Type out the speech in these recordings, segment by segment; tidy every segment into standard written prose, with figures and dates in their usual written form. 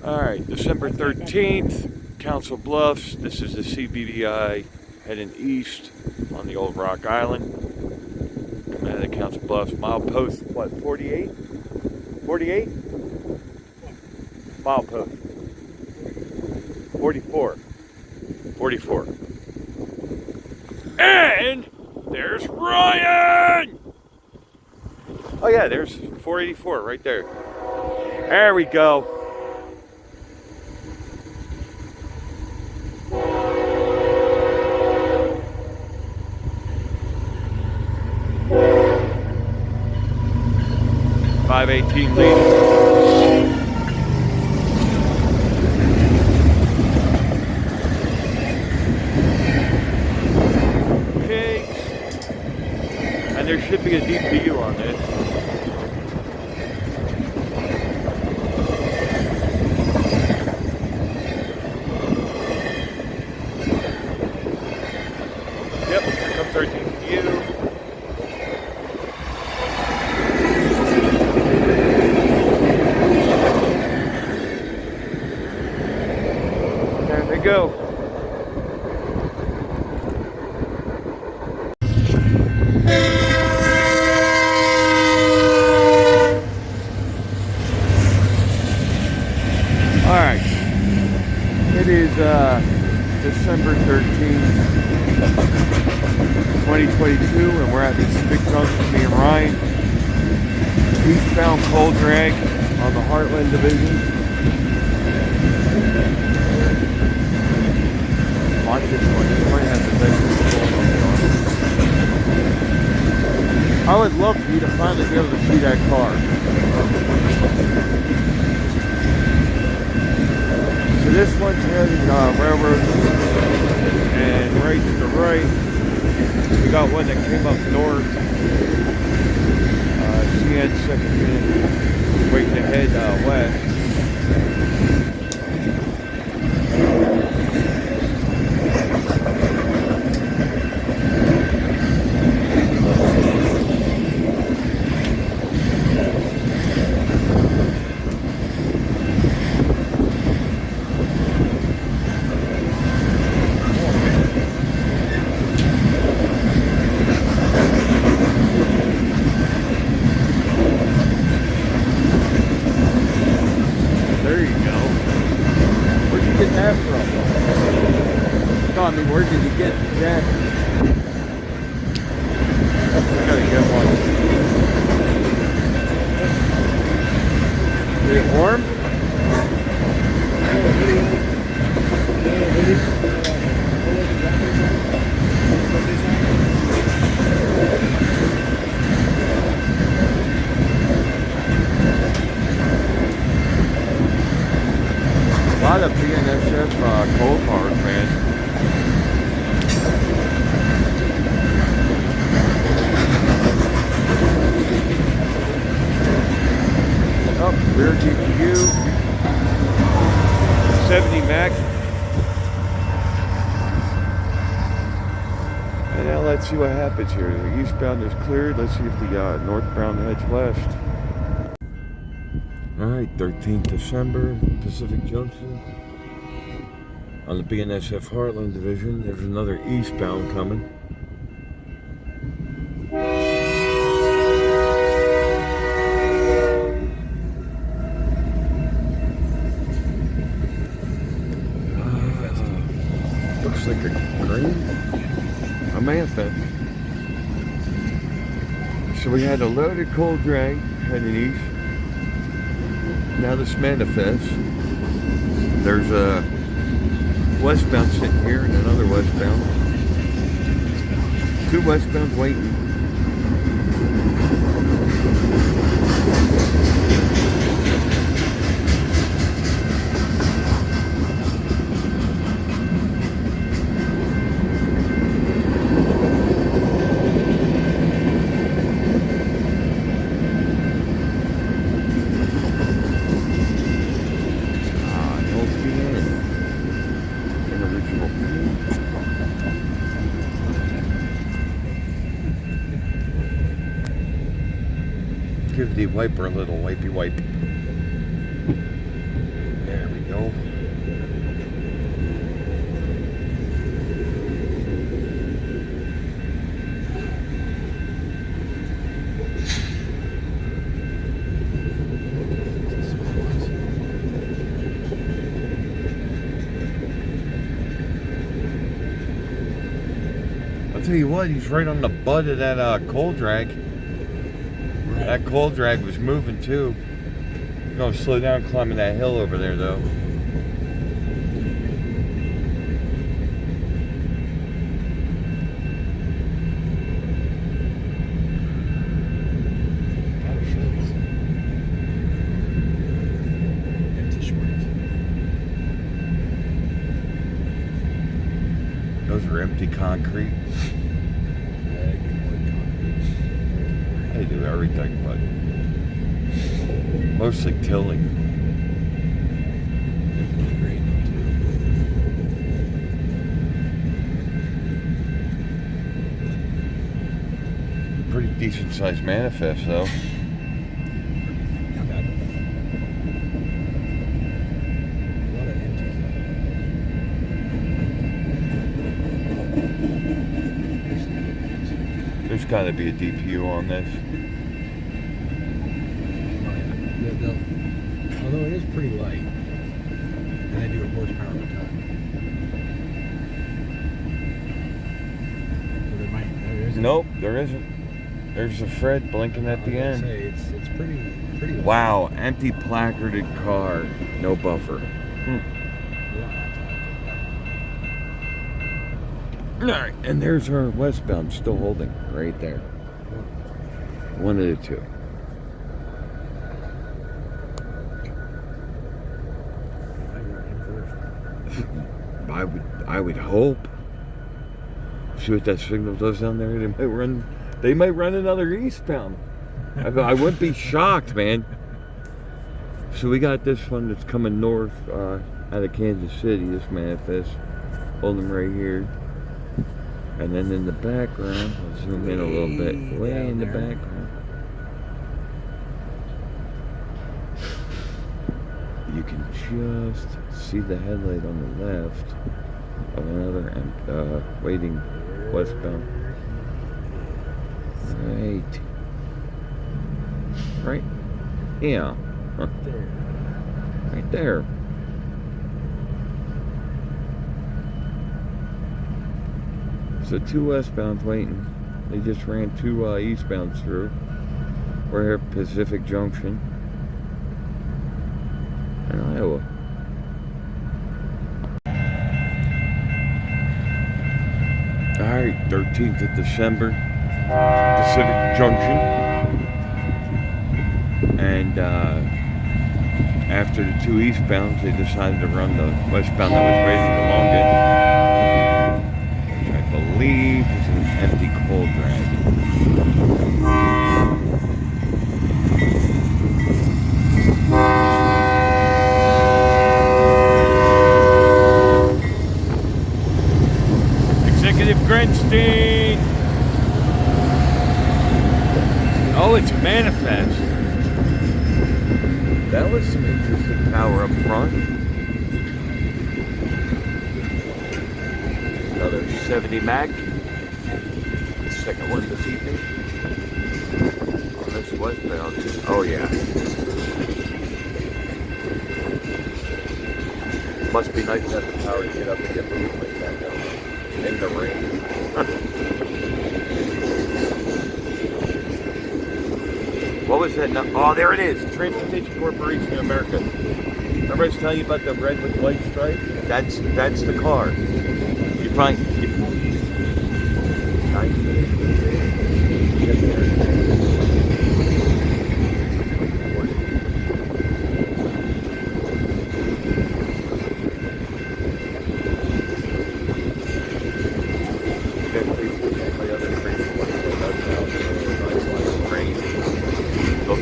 Alright, December 13th, Council Bluffs. This is the CBDI heading east on the old Rock Island. Coming out of the Council Bluffs. Milepost, what, 48? 48? Milepost. 44. 44. And there's Ryan! Oh yeah, there's 484 right there. There we go. .518 lead. Okay. And there should be a DPU on this. Yep, here comes our DPU. Go. All right. It is December 13th, 2022, and we're at Pacific Junction, me and Ryan. Eastbound coal drag on the Heartland Division. Watch this one. This might have the best control. I would love for you to finally be able to see that car. So this one's heading railroad, and right to the right, we got one that came up north. CN second unit, waiting to head west. Where did you get that? I gotta get one. Is it warm? A lot of BNSF coal cars, man. Rear DPU, 70 Mac. And now let's see what happens here. The eastbound is cleared. Let's see if the northbound heads west. Alright, 13th December, Pacific Junction. On the BNSF Heartland Division, there's another eastbound coming. Looks like a green, a manifest. So we had a loaded coal drag heading east. Now this manifest. There's a westbound sitting here and another westbound. Two westbounds waiting. Give the wiper a little wipey wipe. There we tell you what, he's right on the butt of that coal drag. Right. That coal drag was moving too. I'm gonna slow down climbing that hill over there though. Those are empty concrete. They do everything, but mostly tilling. Pretty decent sized manifest though. Not bad. A lot of empties though. There's got to be a DPU on this. Although it is pretty light, and I do a horsepower per ton. So there isn't. Nope, there isn't. There's a Fred blinking at the end. Say, it's pretty light. Wow, empty placarded car, no buffer. Alright, and there's our westbound still holding right there. One of the two. I would hope. See what that signal does down there. They might run another eastbound. I wouldn't be shocked, man. So we got this one that's coming north out of Kansas City. This manifest, hold them right here. And then in the background, I'll zoom in a little bit. Way in the background, you can just see the headlight on the left of another waiting westbound. Right. Yeah. Huh. Right there. So two westbounds waiting. They just ran two eastbounds through. We're here at Pacific Junction in Iowa. Alright, 13th of December, Pacific Junction. And after the two eastbounds, they decided to run the westbound that was waiting the longest, which I believe is an empty coal drag. Grinstein. Oh, it's a manifest. That was some interesting power up front. Another 70 Mac. Second one this evening. On this westbound. Oh yeah. Must be nice to have the power to get up and get moving like that though. In the rain. What was that? Oh, there it is. Transportation Corporation of America. Remember I was telling you about the red with white stripe? That's the car. You find. Get there.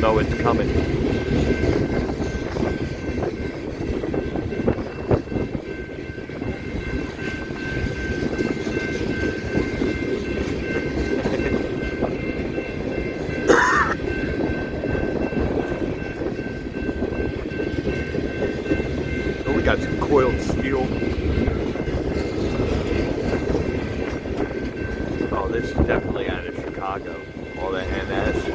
Know it's coming. Oh, we got some coiled steel. Oh, this is definitely out of Chicago. All that NS.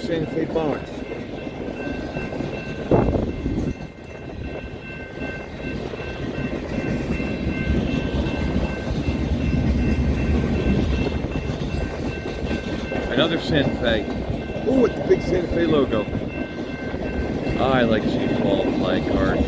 Santa Fe box. Another Santa Fe. Oh, with the big Santa Fe logo. I like seeing fall flag cars.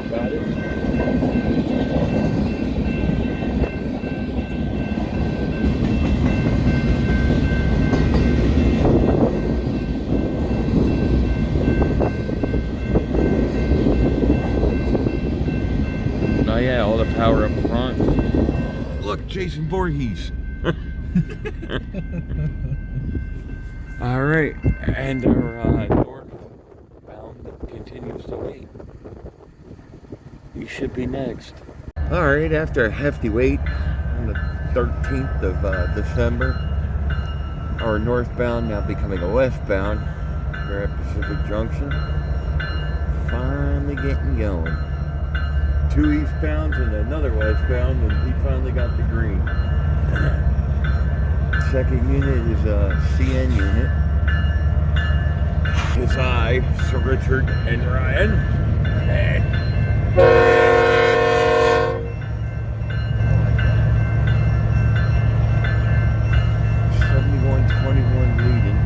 Got it? Oh yeah, all the power up front. Look, Jason Voorhees. All right, and our northbound continues to wait. You should be next. All right, after a hefty wait on the 13th of December, our northbound now becoming a westbound. We're at Pacific Junction. Finally getting going. 2 eastbounds and another westbound, and he finally got the green. Second unit is a CN unit. It's I, Sir Richard, and Ryan. 71-21 leading.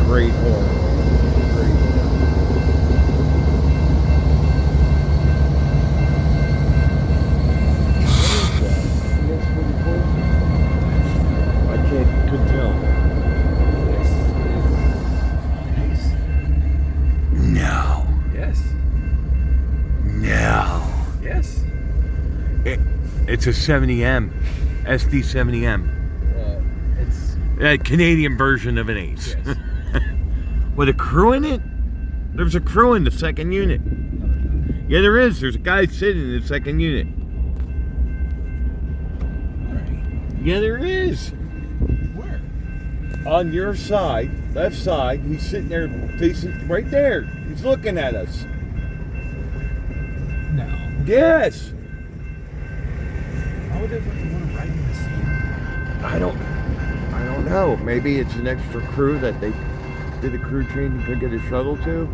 Great horn. Great horn. I couldn't tell. This is IAIS. No. Yes. No. Yes. It's a 70M. SD70M. It's A Canadian version of an Ace. yes. With a crew in it? There's a crew in the second unit. Yeah, there is. There's a guy sitting in the second unit. All right. Yeah, there is. Where? On your side, left side, he's sitting there facing right there. He's looking at us. No. Yes. Why would they want to ride in the sea? I don't know. Maybe it's an extra crew that they did a crew change and couldn't get a shuttle to.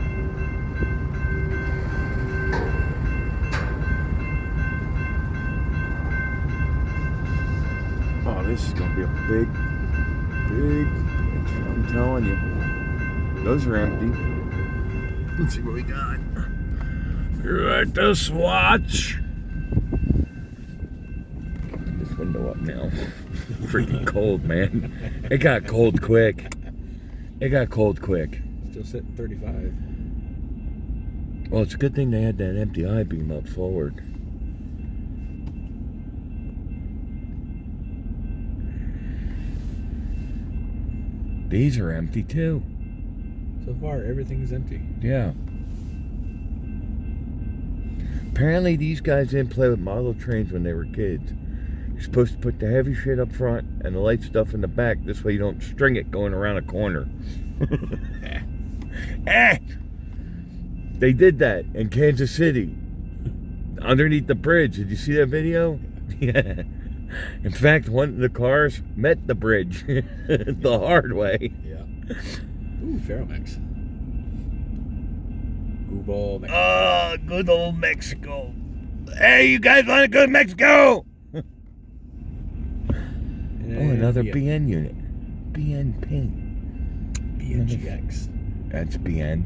Oh, this is gonna be a big. I'm telling you. Those are empty. Let's see what we got. Let us watch. This window up now. Freaking cold, man. It got cold quick. Still sitting 35. Well, it's a good thing they had that empty I-beam up forward. These are empty too. So far, everything's empty. Yeah. Apparently these guys didn't play with model trains when they were kids. You're supposed to put the heavy shit up front and the light stuff in the back. This way you don't string it going around a corner. They did that in Kansas City. Underneath the bridge. Did you see that video? Yeah. In fact, one of the cars met the bridge the hard way. Yeah. Ooh, Ferromex. Gooball, Mexico. Oh, good old Mexico. Hey, you guys want to go to Mexico? Oh, another BN unit. BN Pink. BNGX. That's BN.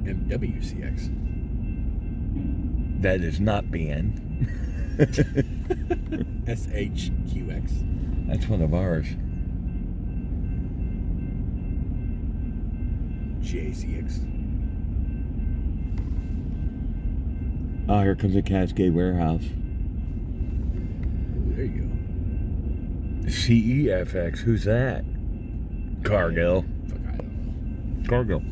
And WCX. That is not BN. SHQX. That's one of ours. JCX. Oh, here comes a Cascade Warehouse. Ooh, there you go. CEFX, who's that? Cargill. Fuck, I don't know. Cargill.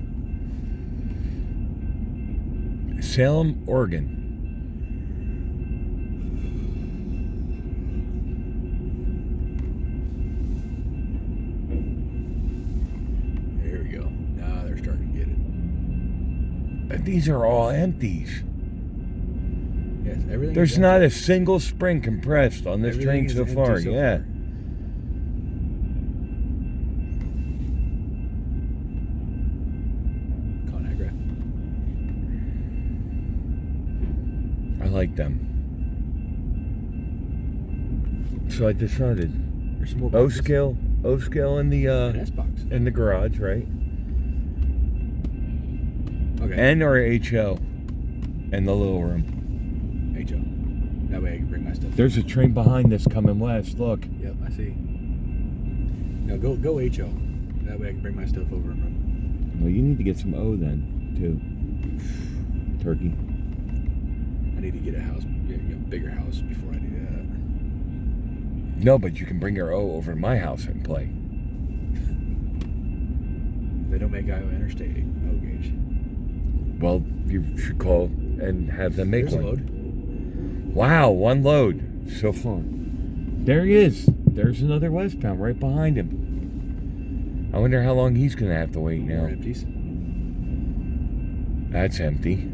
Salem, Oregon. There we go. Now they're starting to get it. And these are all empties. Yes, everything. There's not a single spring compressed on this train so far. Yeah. Conagra. I like them. So I decided There's some more O boxes. scale in the An S box. in the garage, right? Okay. N or HO in the little room. HO. That way I can bring my stuff. There's a train behind this coming west. Look. Yep, I see. No, go HO. That way I can bring my stuff over and run. Well, you need to get some O then, too. Turkey. I need to get a house, a bigger house before I do that. No, but you can bring your O over to my house and play. They don't make Iowa Interstate O gauge. Well, you should call and have them make There's one. a load. Wow, one load so far. There he is. There's another westbound right behind him. I wonder how long he's going to have to wait now. More empties. That's empty.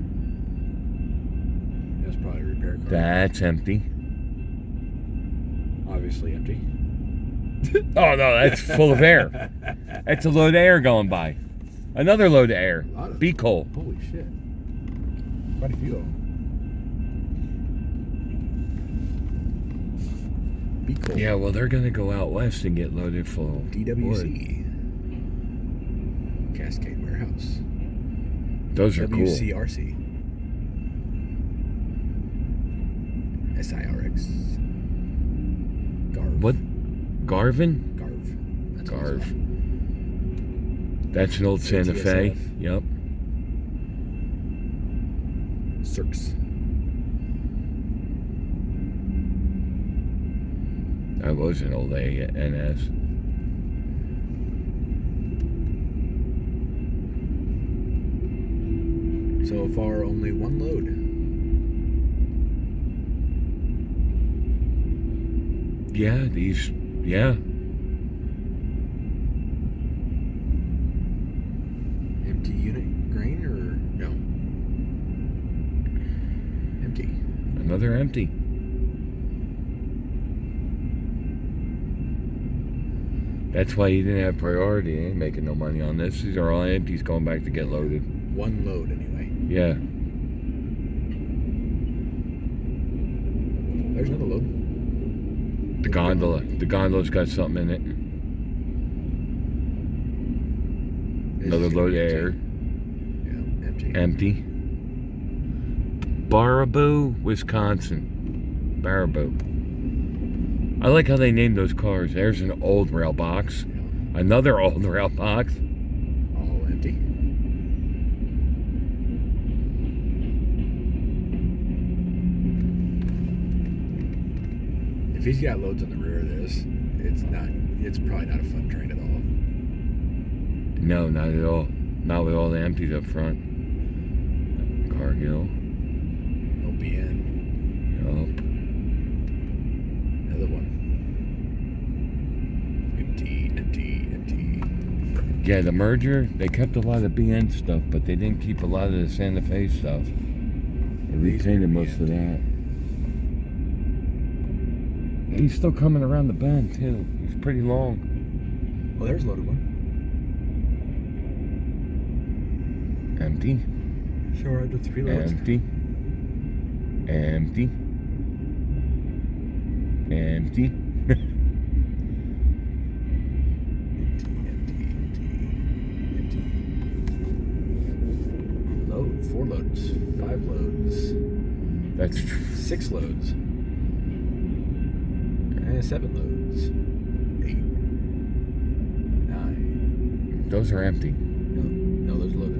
That's probably a repair car. That's empty. Obviously empty. Oh, no, that's full of air. That's a load of air going by. Another load of air. A lot of- Be coal. Holy shit. Quite a few of them. Be cool. Yeah, well, they're going to go out west and get loaded full of wood. DWC. Cascade Warehouse. Those are cool. WCRC. SIRX. Garv. What? Garvin? Garv. That's what Garv. it's called. That's an old Santa Fe. ATSF. Yep. Cirx. That was an old ANS. So far, only one load. Yeah, these. Yeah. Empty unit grain or no? Empty. Another empty. That's why you didn't have priority. You ain't making no money on this. These are all empties going back to get loaded. One load anyway. Yeah. There's another load. The gondola. The gondola's got something in it. This Another is gonna load of be air. empty. Yeah, empty. Empty. Baraboo, Wisconsin. Baraboo. I like how they named those cars. There's an old rail box. Yeah. Another old rail box. All empty. If he's got loads on the rear of this, it's probably not a fun train at all. No, not at all. Not with all the empties up front. Cargill. OBN. Yup. Another one. Empty. Yeah, the merger, they kept a lot of BN stuff, but they didn't keep a lot of the Santa Fe stuff. They retained most of that. He's still coming around the bend, too. He's pretty long. Oh, there's a loaded one. Empty. So we're up to 3 loads. Empty. Empty. Empty. Empty. Load. 4 loads. 5 loads. That's 6 loads. And 7 loads. Those are empty. No, those are loaded.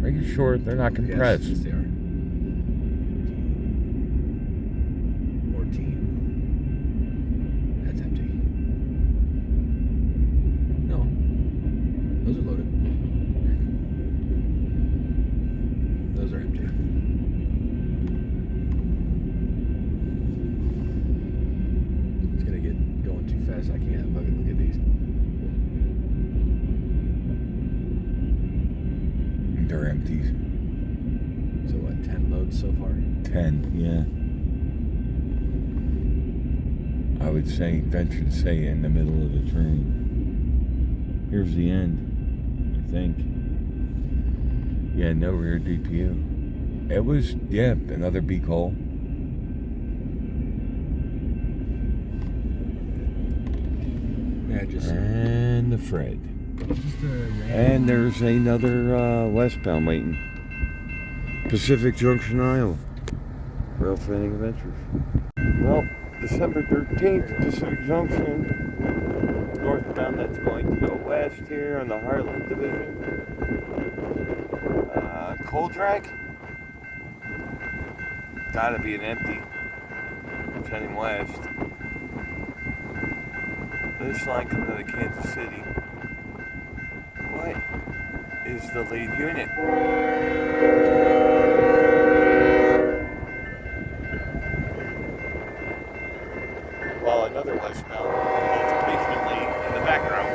10, Are you sure they're not 11. compressed? Yes, they are. 14. That's empty. No, those are loaded. Those are empty. It's gonna get going too fast. I can't fucking look at these. They're empties. So what, 10 loads so far? 10, yeah. I would say, venture to say, in the middle of the train. Here's the end, I think. Yeah, no rear DPU. It was, yeah, another beak hole. Yeah, just And the Fred. just And there's another westbound waiting. Pacific Junction, Iowa. Railfanning Adventures. Well, December 13th, Pacific Junction. Northbound that's going to go west here on the Heartland Division. Coal drag? Gotta be an empty. It's heading west. This line comes out of Kansas City. What is the lead unit? Well, another westbound. It's patiently in the background.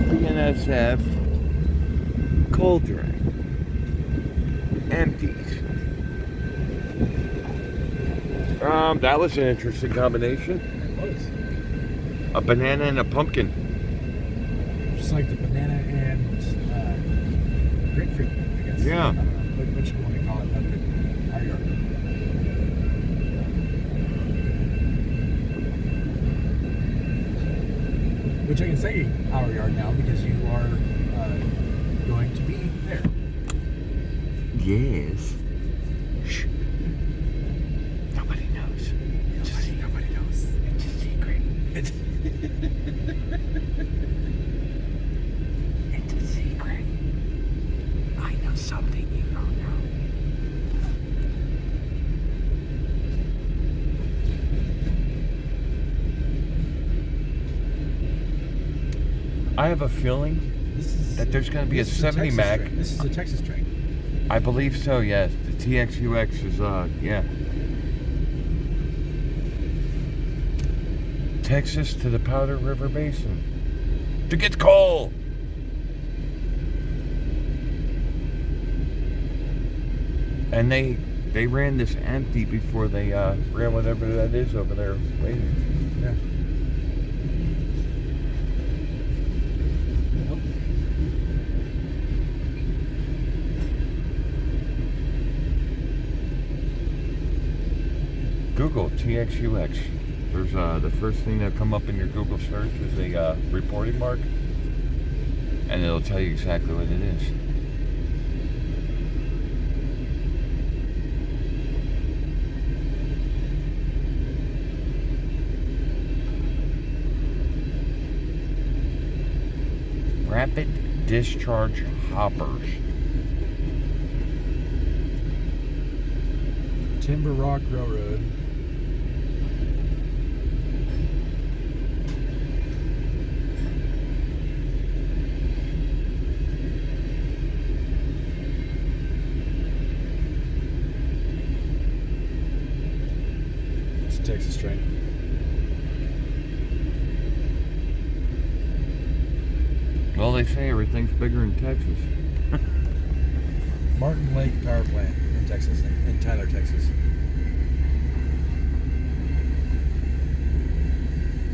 BNSF coal drag empties. That was an interesting combination. It was. A banana and a pumpkin. Just like the banana and grapefruit, I guess. Yeah. I don't know. What you want to call it up in our yard. Which I can say our yard now because you are going to be there. Yes. Shh. Nobody knows. Nobody knows. It's a secret. It's It's a secret. I know something you don't know. I have a feeling that there's going to be a 70 Mac. This is a Texas train. I believe so, yes. The TXUX is, yeah. Texas to the Powder River Basin. To get coal! And they ran this empty before they ran whatever that is over there waiting. Yeah. Google TXUX. There's the first thing that come up in your Google search is a reporting mark, and it'll tell you exactly what it is. Rapid discharge hoppers. Timber Rock Railroad. It's a Texas train. Well, they say everything's bigger in Texas. Martin Lake Power Plant in Texas, in Tyler, Texas.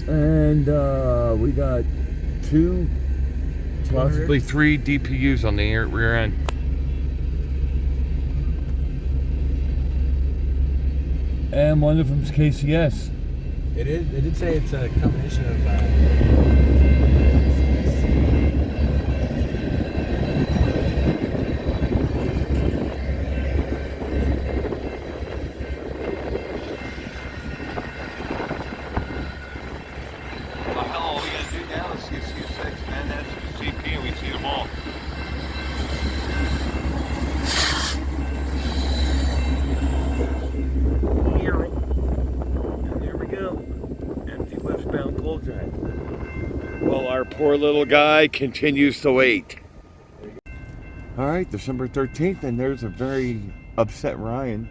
And we got 2, possibly 3 DPUs on the rear end. And one of them's KCS. It did say it's a combination of. All we gotta do now is see a C6, man. That's the CP, and we see them all. Here, and there we go. Empty westbound coal drag. Well, our poor little guy continues to wait. All right, December 13th, and there's a very upset Ryan,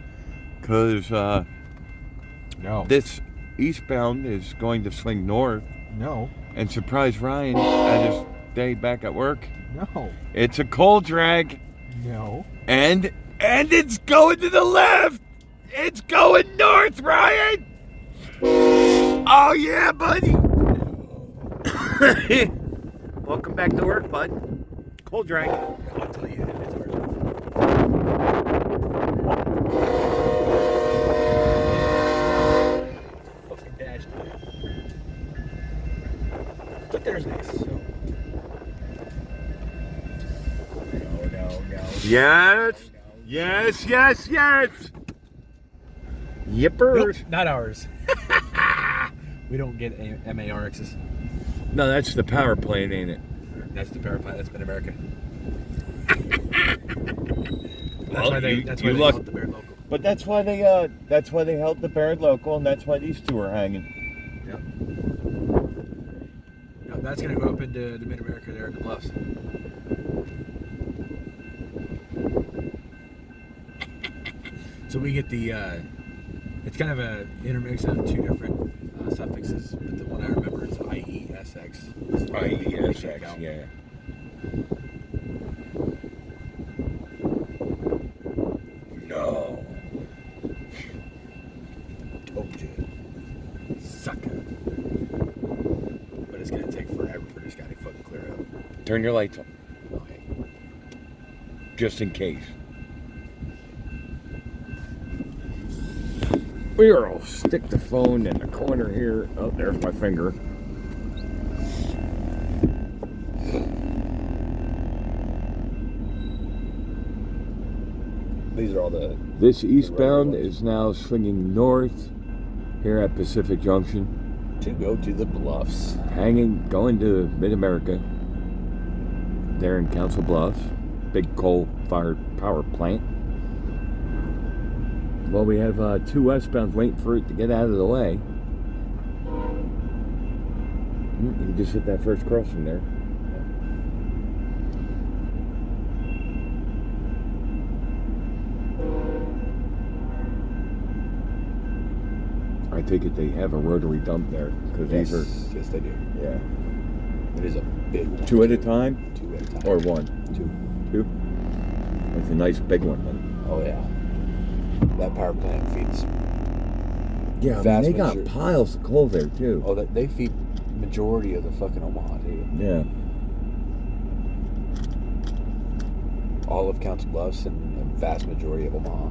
because No. this eastbound is going to swing north. No. And surprise Ryan at his day back at work. No. It's a coal drag. No. And it's going to the left. It's going north, Ryan. Oh yeah, buddy. Welcome back to work, bud. Coal drag. I'll tell you if it's ours. Fucking dash. But there's nice. So. No. Yes. Yes. Yippers. Nope, not ours. We don't get MARXs. No, that's the power plant, ain't it? That's the power plant. That's Mid-America. Well, That's why they luck- held the Baird local. But that's why they held the Baird local, and that's why these two are hanging. Yep. No, that's gonna go up into the Mid-America there in the Bluffs. So we get the. It's kind of a intermix of two different suffixes, but the one I remember is IESX. IESX, yeah. No. Told you. Sucker. But it's gonna take forever for this guy to fucking clear up. Turn your lights on, Okay. just in case. We'll stick the phone in the corner here. Oh, there's my finger. These are all the. This eastbound is now swinging north here at Pacific Junction, To go to the Bluffs. going to Mid-America. There in Council Bluffs, big coal-fired power plant. Well, we have two westbounds waiting for it to get out of the way. You just hit that first crossing there. I take it they have a rotary dump there, because these are, Yes, they do. yeah. It is a big one. Two at a time? Two at a time. Or one? Two. Two? That's a nice big one then. Oh, yeah. That power plant feeds. Yeah, I mean, Vast they got majority. piles of coal there too. Oh, they feed majority of the fucking Omaha, too. Yeah. All of Council Bluffs and a vast majority of Omaha.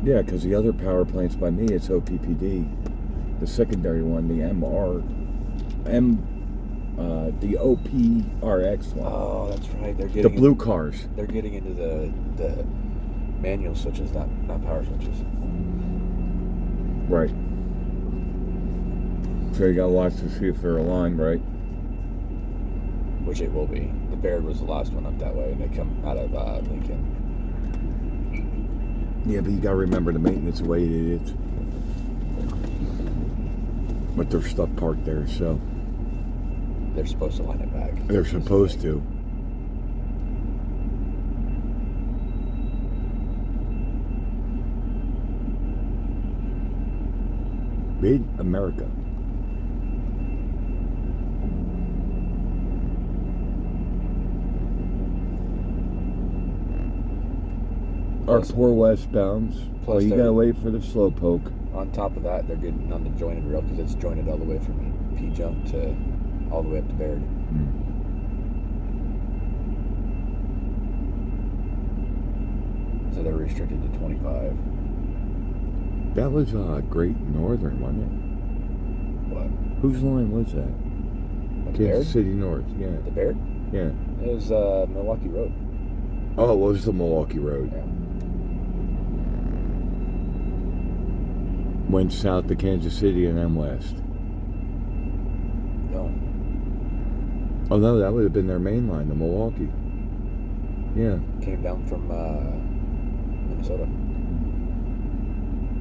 Yeah, because the other power plants by me, it's OPPD. The secondary one, the the OPRX one. Oh, that's right. They're The getting blue cars. They're getting into the manual switches, not power switches. Right. So you gotta watch to see if they're aligned, right? Which it will be. The Baird was the last one up that way, and they come out of Lincoln. Yeah, but you gotta remember the maintenance the way it is. But there's stuff parked there, so. They're supposed to line it back. They're supposed to. Mid-America. Our poor westbounds. Plus Well, you they're- gotta wait for the slow poke. On top of that, they're getting on the jointed rail because it's jointed all the way from P jump to all the way up to Baird. So they're restricted to 25. That was Great Northern, wasn't it? What? Whose line was that? The Kansas Baird? City North, yeah. The Baird? Yeah. It was Milwaukee Road. Oh, it was the Milwaukee Road. Yeah. Went south to Kansas City and then west. No. Oh no, that would have been their main line, the Milwaukee. Yeah. Came down from Minnesota.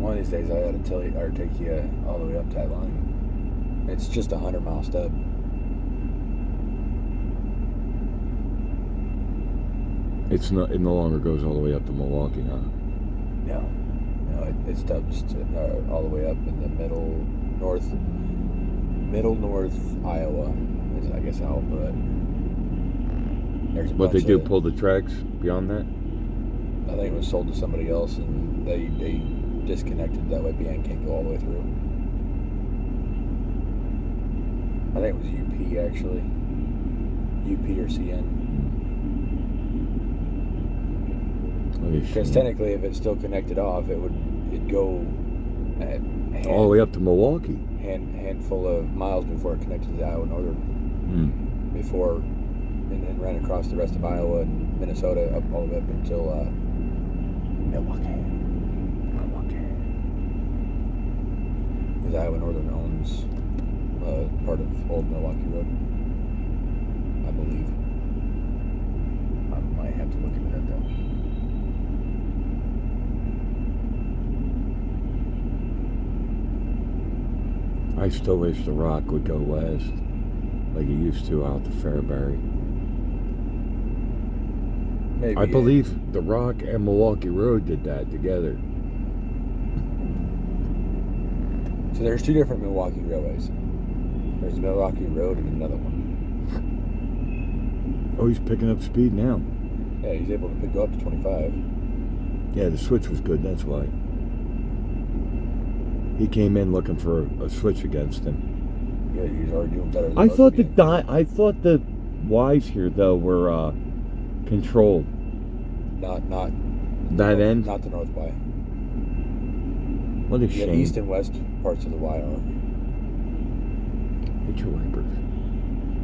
One of these days I ought to tell you or take you all the way up that line. It's just 100-mile stub. It no longer goes all the way up to Milwaukee, huh? No, it stubs all the way up in the middle north Iowa is, I guess, how. But there's a But they bunch do of, pull the tracks beyond that. I think it was sold to somebody else, and they disconnected that way. BN can't go all the way through. I think it was UP actually, UP or CN. Because technically, if it's still connected off, it'd go at all the way up to Milwaukee. Handful of miles before it connected to the Iowa Northern. Before, and then ran across the rest of Iowa and Minnesota up all the way up until Milwaukee. Because Iowa Northern owns part of Old Milwaukee Road, I believe. I might have to look into that though. I still wish the Rock would go west, like it used to out to Fairbury. Maybe. I believe the Rock and Milwaukee Road did that together. So there's two different Milwaukee railways. There's Milwaukee Road and another one. Oh, he's picking up speed now. Yeah, he's able to go up to 25. Yeah, the switch was good, that's why. He came in looking for a switch against him. Yeah, he's already doing better than I thought the Ys here though were controlled. Not that end. Not the North Y. What a The shame. east and west parts of the Y are. Hit your wipers.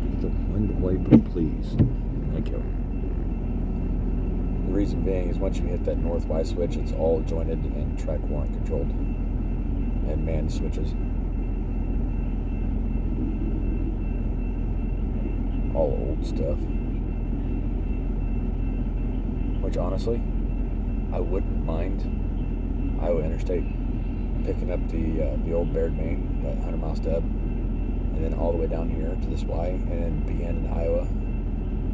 Give the one wiper, please. Thank you. The reason being is once you hit that North Y switch, it's all jointed and track warrant controlled. And manned switches. All old stuff. Which honestly, I wouldn't mind Iowa Interstate picking up the old Baird Main, that 100-mile stub, and then all the way down here to this Y, and then BN and Iowa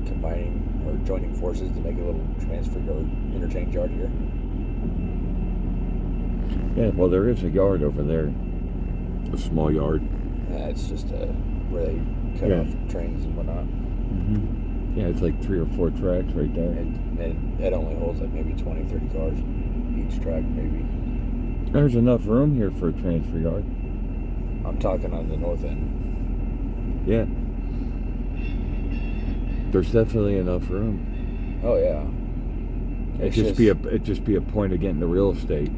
combining or joining forces to make a little transfer yard, interchange yard here. Yeah, well, there is a yard over there. A small yard. It's just where they cut off trains and whatnot. Mm-hmm. Yeah, it's like 3 or 4 tracks right there. And it only holds like maybe 20, 30 cars each track, maybe. There's enough room here for a transfer yard. I'm talking on the north end. Yeah. There's definitely enough room. Oh yeah. It'd just be a point of getting the real estate.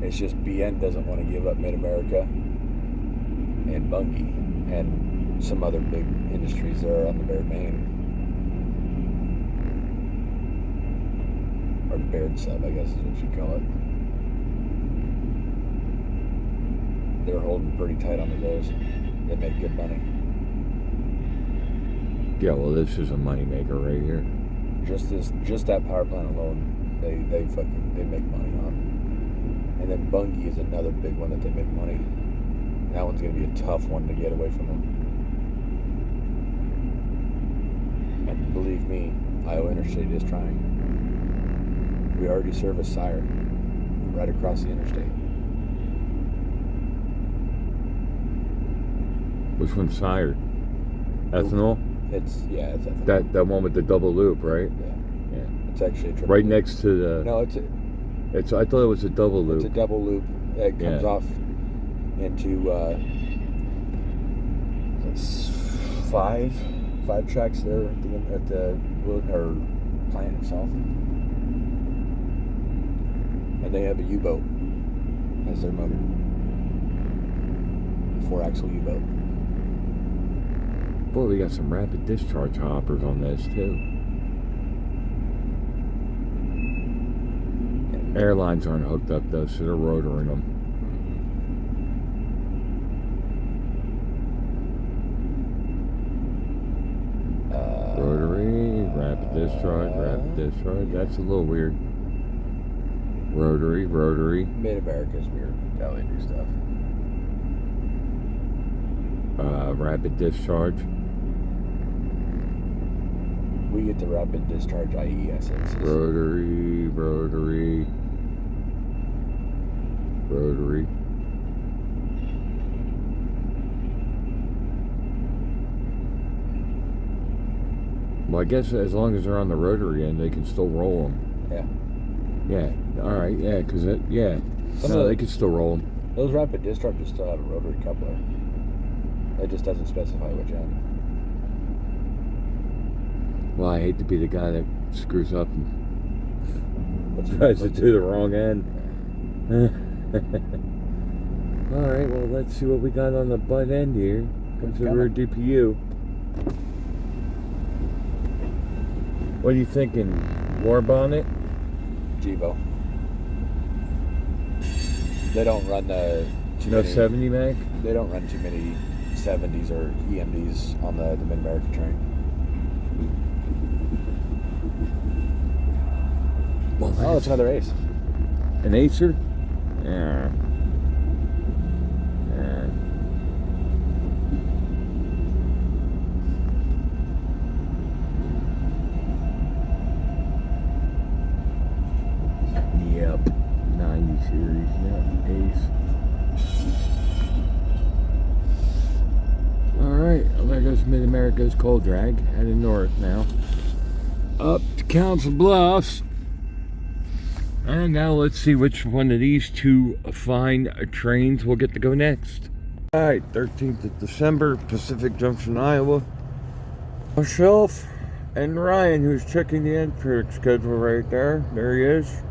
It's just BN doesn't want to give up Mid-America and Bungie and some other big industries there on the Baird Main. Or the Baird sub, I guess is what you'd call it. They're holding pretty tight on the rows. They make good money. Yeah, well, this is a moneymaker right here. Just that power plant alone, they make money on. And then Bungie is another big one that they make money. That one's going to be a tough one to get away from them. And believe me, Iowa Interstate is trying. We already service Sire right across the interstate. Which one's Sire? Ethanol? It's ethanol. That one with the double loop, right? Yeah. It's actually a triple right loop. next to the... No, I thought it was a double loop. It's a double loop. It comes off into five tracks there at the plant itself, and they have a U-boat as their motor. The 4-axle U-boat. Boy, we got some rapid discharge hoppers on this too. Airlines aren't hooked up though, so they're rotoring them. Rotary, rapid discharge. That's a little weird. Rotary. Mid-America's weird. How they do stuff. Rapid discharge. We get the rapid discharge IAIS. Rotary. Well, I guess as long as they're on the rotary end, they can still roll them. Yeah. All right. Yeah, because they can still roll them. Those rapid discharges still have a rotary coupler. It just doesn't specify which end. Well, I hate to be the guy that screws up and tries to do the wrong end. All right. Well, let's see what we got on the butt end here. Comes the rear DPU. What are you thinking? War bonnet? Jevo. They don't run too many 70 mag? They don't run too many 70s or EMDs on the Mid-America train. Well, it's another ace. An acer? Yeah. Yep. 90 series. Yep. Ace. Alright. Well, there goes Mid-America's coal drag. Heading north now. Up to Council Bluffs. And now let's see which one of these two fine trains we'll get to go next. Alright, 13th of December, Pacific Junction, Iowa. Myself and Ryan, who's checking the entry schedule right there. There he is.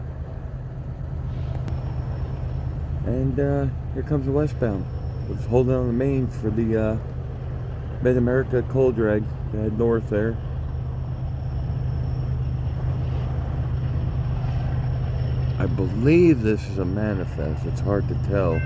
And here comes the westbound. Let's hold on the main for the Mid-America coal drag to head north there. I believe this is a manifest. It's hard to tell.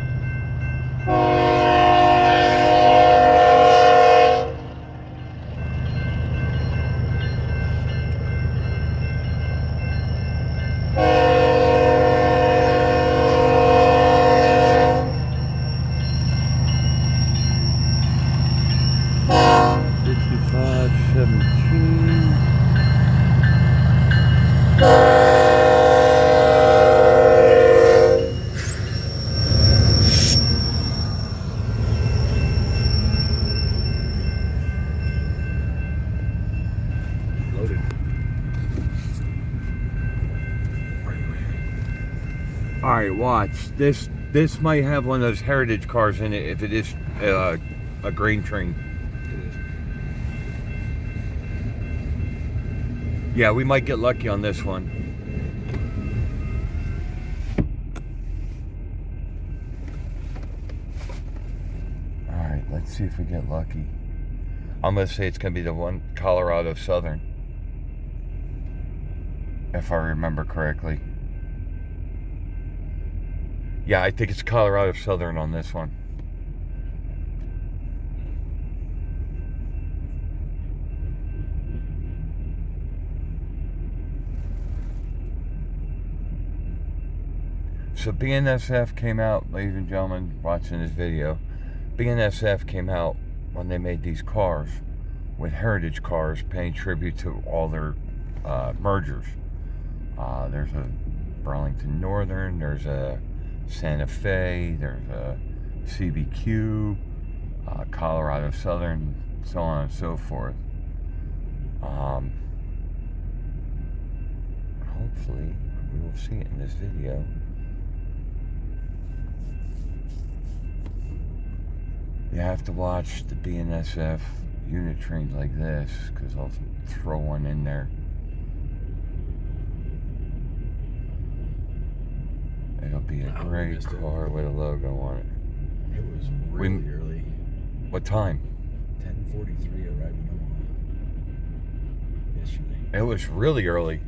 Alright, watch. This might have one of those heritage cars in it if it is a grain train. Yeah, we might get lucky on this one. Alright, let's see if we get lucky. I'm going to say it's going to be the one Colorado Southern. If I remember correctly. Yeah, I think it's Colorado Southern on this one. So BNSF came out, ladies and gentlemen, watching this video. BNSF came out when they made these cars with heritage cars, paying tribute to all their mergers. There's a Burlington Northern, there's a Santa Fe, there's a CBQ, Colorado Southern, so on and so forth. Hopefully we will see it in this video. You have to watch the BNSF unit trains like this, because I'll throw one in there. It it'll be a Oh, we gray missed it. car with a logo on it. It was really early. What time? 10:43 arrived in Omaha yesterday. It was really early.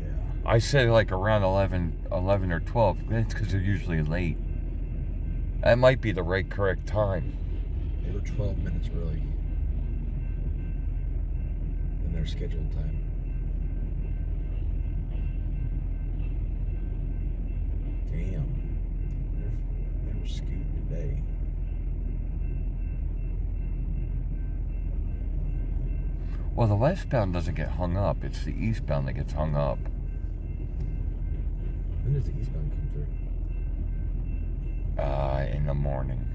Yeah. I said like around 11 or 12. That's because they're usually late. That might be the correct time. They were 12 minutes early than their scheduled time. Damn. They were scooting today. Well, the westbound doesn't get hung up. It's the eastbound that gets hung up. When does the eastbound come through? In the morning.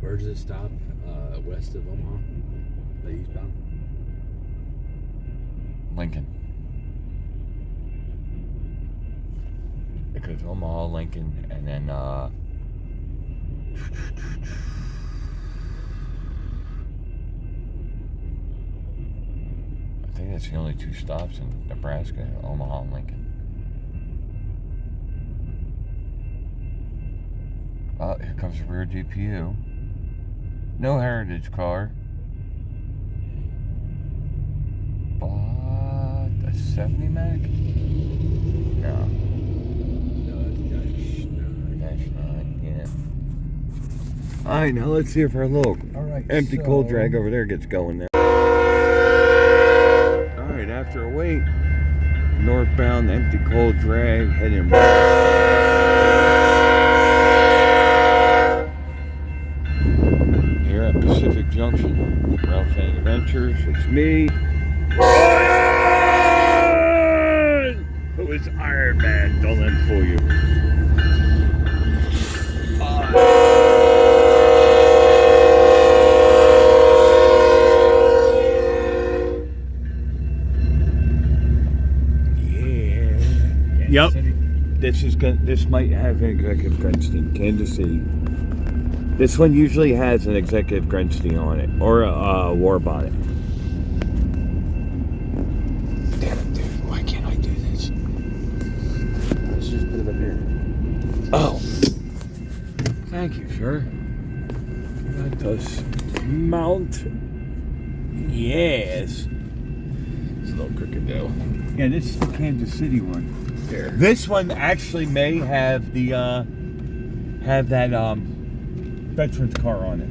Where does it stop? West of Omaha? The eastbound? Lincoln. Because Omaha, Lincoln, and then I think that's the only two stops in Nebraska, Omaha and Lincoln. Oh, here comes the rear DPU. No heritage car. But a 70 Mac? No. No, that's Dash 9, yeah. Alright, now let's see if our little empty cold drag over there gets going now. Alright, after a wait, northbound empty cold drag heading here at Pacific Junction, Railfanning Adventures. It's me. Who is Iron Man? Don't let him fool you. Yep. This might have an executive Grunstein, Kansas City. This one usually has an executive Grunstein on it, or a war bonnet. Damn it, dude! Why can't I do this? Let's just put it up here. Oh, thank you, sir. Let us mount. Yes. It's a little crooked though. Yeah, this is the Kansas City one. Here. This one actually may have the that veterans car on it.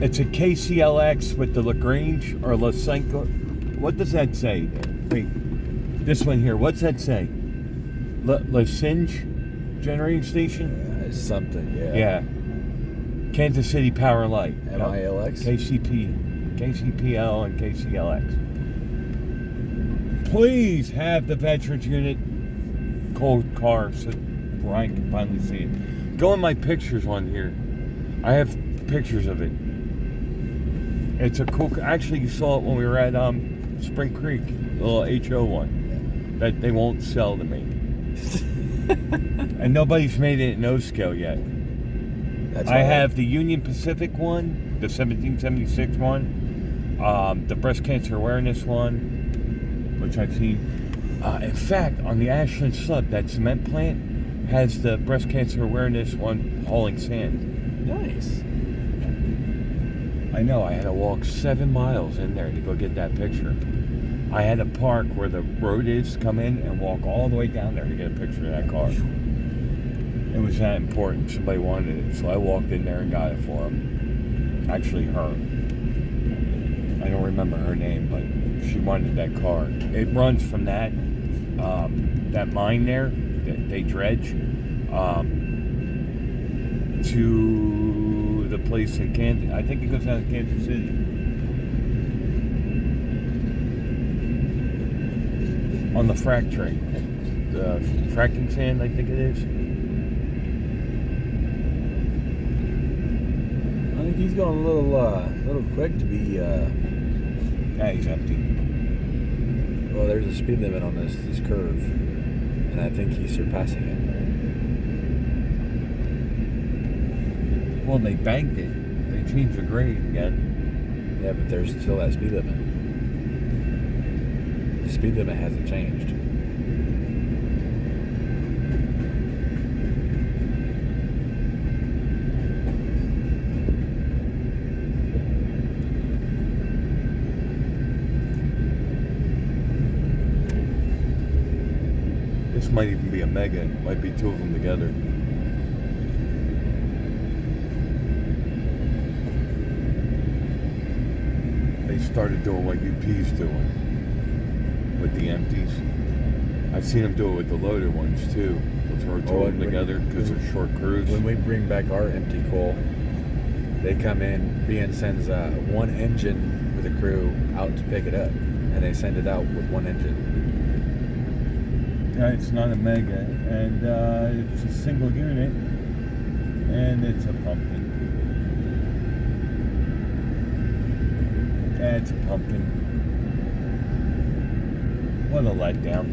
It's a KCLX with the Lagrange or Lysenko. What does that say there? Wait, this one here. What's that say? Lysenko generating station? It's something, yeah. Yeah. Kansas City Power Light. MILX? KCPL and KCLX. Please have the veterans unit cold car so Brian can finally see it. Go in my pictures on here. I have pictures of it. It's a cool. Actually, you saw it when we were at Spring Creek, the little HO one that they won't sell to me. And nobody's made it at no scale yet. I have the Union Pacific one, the 1776 one, the breast cancer awareness one, which I've seen. In fact, on the Ashland Sub, that cement plant has the breast cancer awareness one hauling sand. Nice. I know, I had to walk 7 miles in there to go get that picture. I had to park where the road is, come in, and walk all the way down there to get a picture of that car. It was that important. Somebody wanted it, so I walked in there and got it for them. Actually, her. I don't remember her name, but she wanted that car. It runs from that mine there that they dredge to the place in Kansas. I think it goes down to Kansas City. On the frack train. The fracking sand, I think it is. I think He's going a little quick to be. Yeah, he's empty. Well, there's a speed limit on this curve, and I think he's surpassing it. Well, they banked it. They changed the grade again. Yeah, but there's still that speed limit. The speed limit hasn't changed. This might even be a mega. It might be two of them together. They started doing what UP's doing with the empties. I've seen them do it with the loaded ones too. They'll throw two of them together because they're short crews. When we bring back our empty coal, they come in, BN sends one engine with a crew out to pick it up, and they send it out with one engine. It's not a mega, and it's a single unit, and it's a pumpkin. Yeah, it's a pumpkin. What a letdown.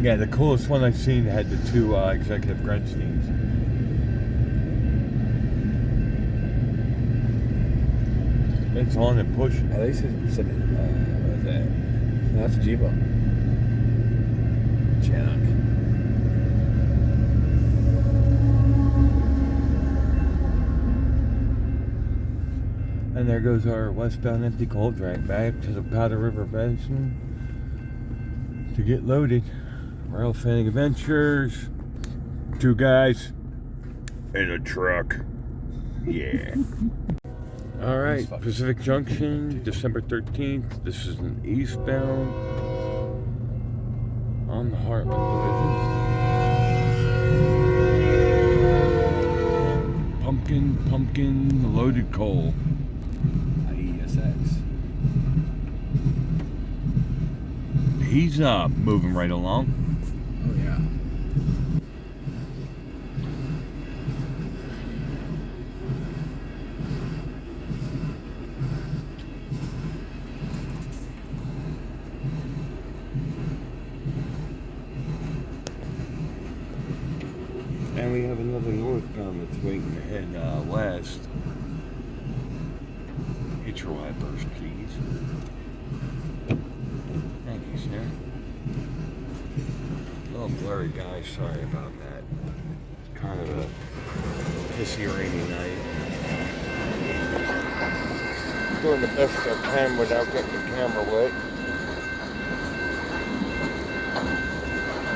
Yeah, the coolest one I've seen had the two executive Grensteins. It's on and pushing. At least it's what is that? No, that's a Jevo. Junk. And there goes our westbound empty coal drag back to the Powder River Basin to get loaded. Railfanning Adventures. Two guys in a truck. Yeah. All right, Pacific Junction, December 13th. This is an eastbound on the Heartland Division. Pumpkin, loaded coal. IAIS. He's moving right along. Oh yeah. And we have another northbound that's waiting to head west. Hit your wipers, please. Thank you, sir. A little blurry, guys. Sorry about that. It's kind of a pissy, rainy night. Doing the best I can without getting the camera wet.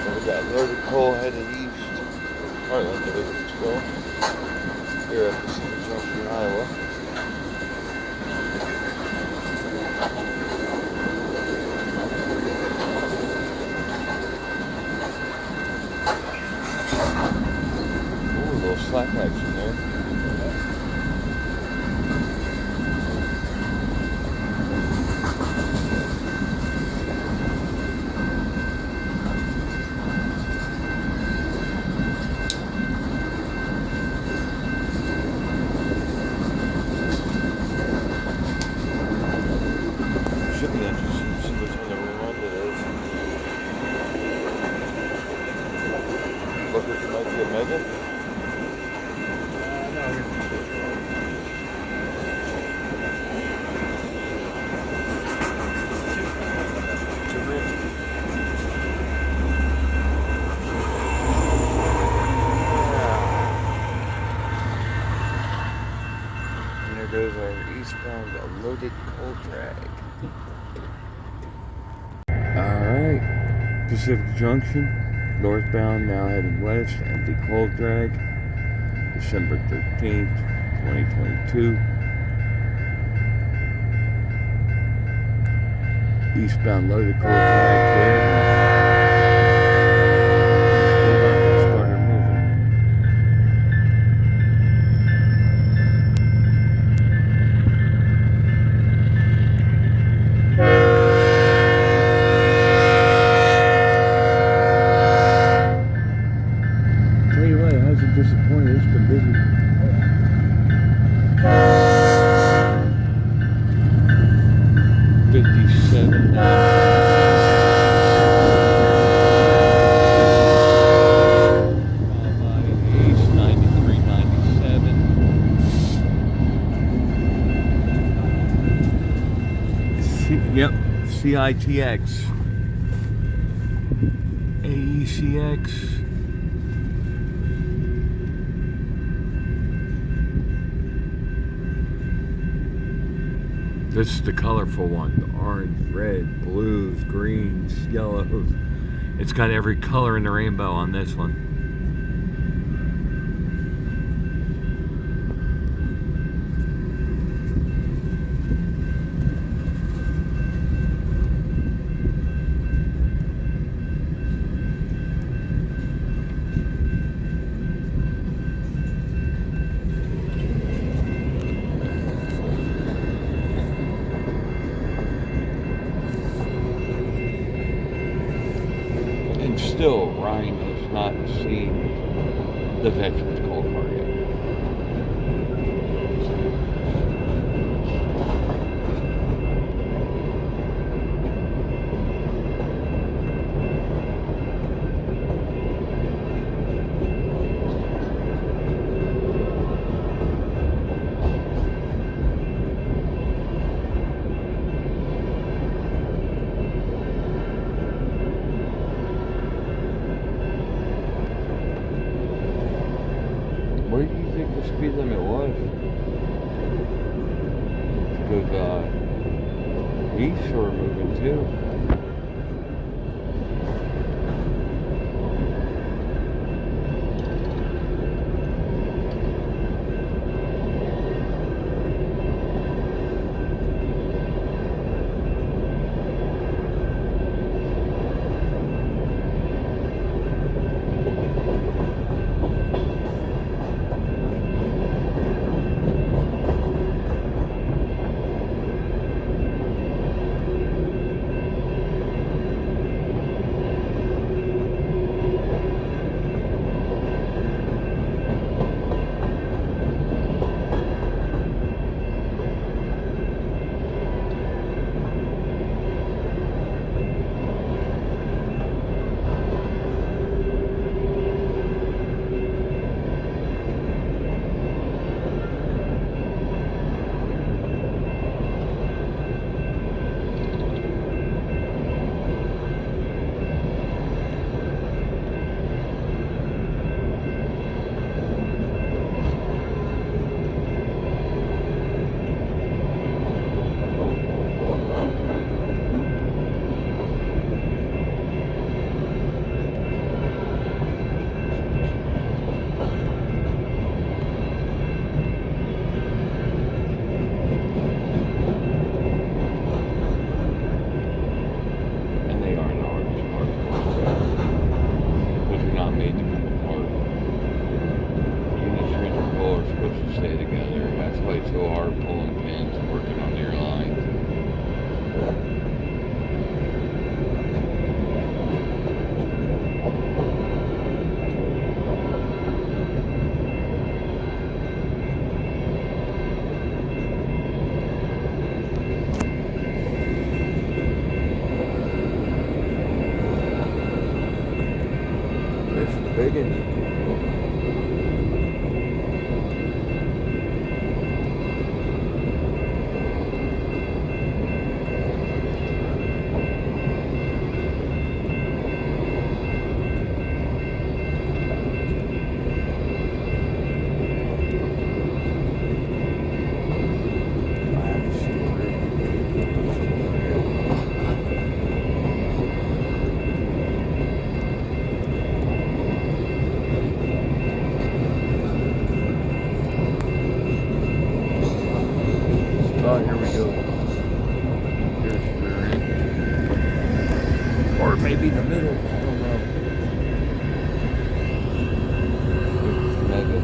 So we got loaded coal headed east. Heartland Division still. Here at Pacific Junction, Iowa. Ooh, a little slack action there. Should be interesting to see which one the rerun it is. Look like it might be a mega. And there goes our eastbound loaded coal drag. Alright, Pacific Junction, northbound, now heading west, empty coal drag, December 13th, 2022. Eastbound loaded coal drag here. Started moving. Tell you what, it has Yep, CITX. AECX. This is the colorful one. The orange, red, blues, greens, yellows. It's got every color in the rainbow on this one. And still, Ryan has not seen the Veterans Gold Car yet. Where do you think the speed limit was? Because east are moving too. Stay together. That's why it's so hard pulling pins and working on your lines. This is big engine. Oh, here we go. Here's the rear end. Or maybe the middle. I don't know. It's mega.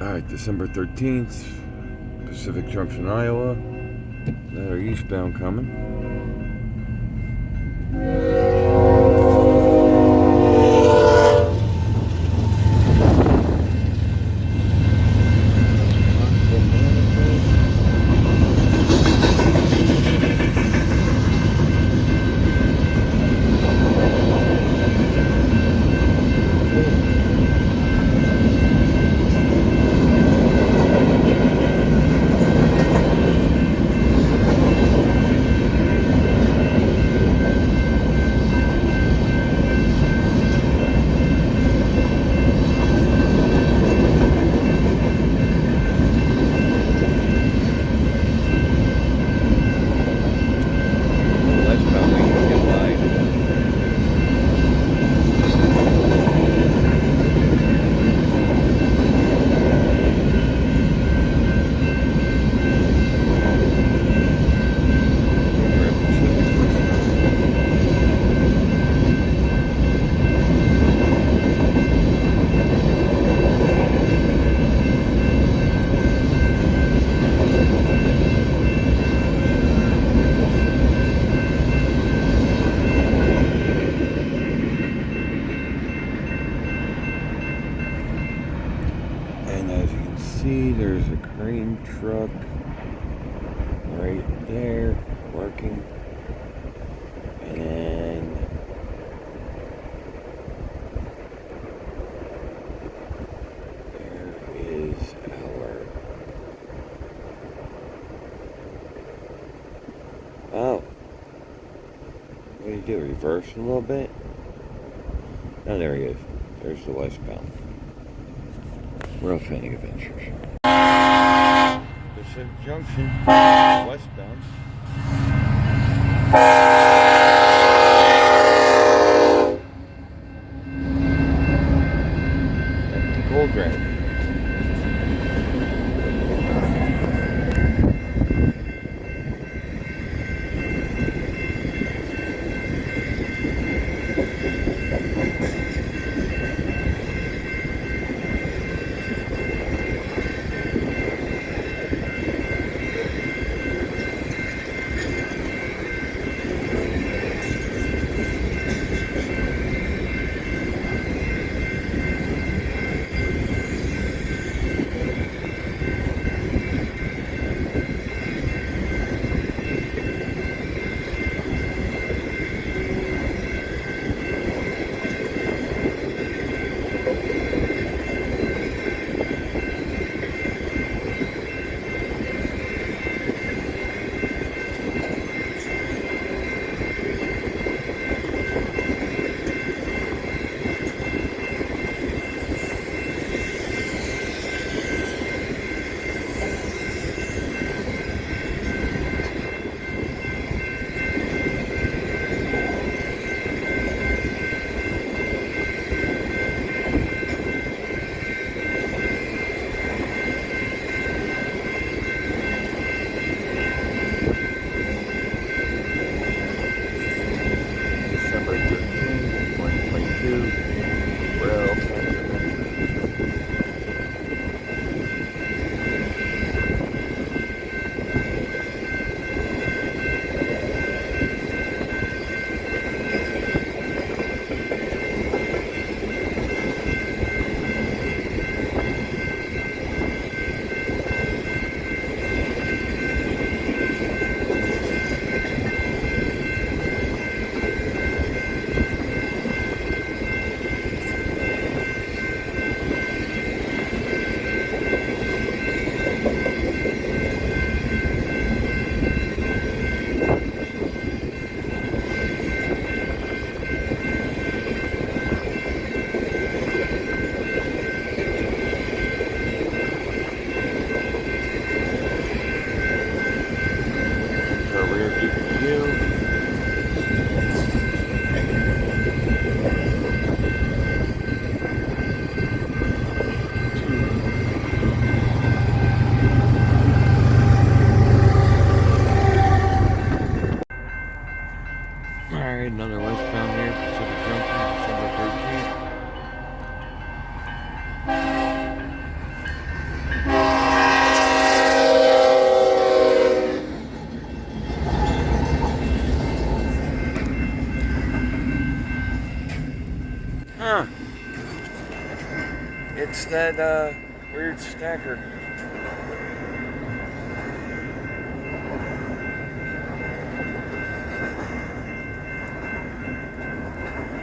All right, December 13th, Pacific Junction, Iowa. That are eastbound coming. And as you can see, there's a crane truck right there working. And then there is our... Oh. What do you do? Reverse a little bit? Oh, there he is. There's the westbound. Railfanning Adventures. Pacific Junction, westbound. At the gold ground. that weird stacker.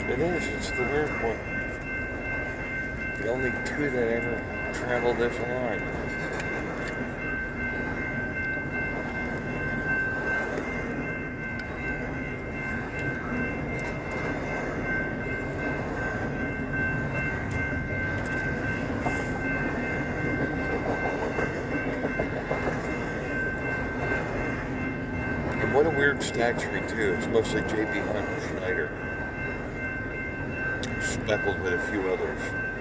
It is, it's the weird one. The only two that ever travel this line. And what a weird stackery too. It's mostly J.B. Hunt and Schneider, speckled with a few others.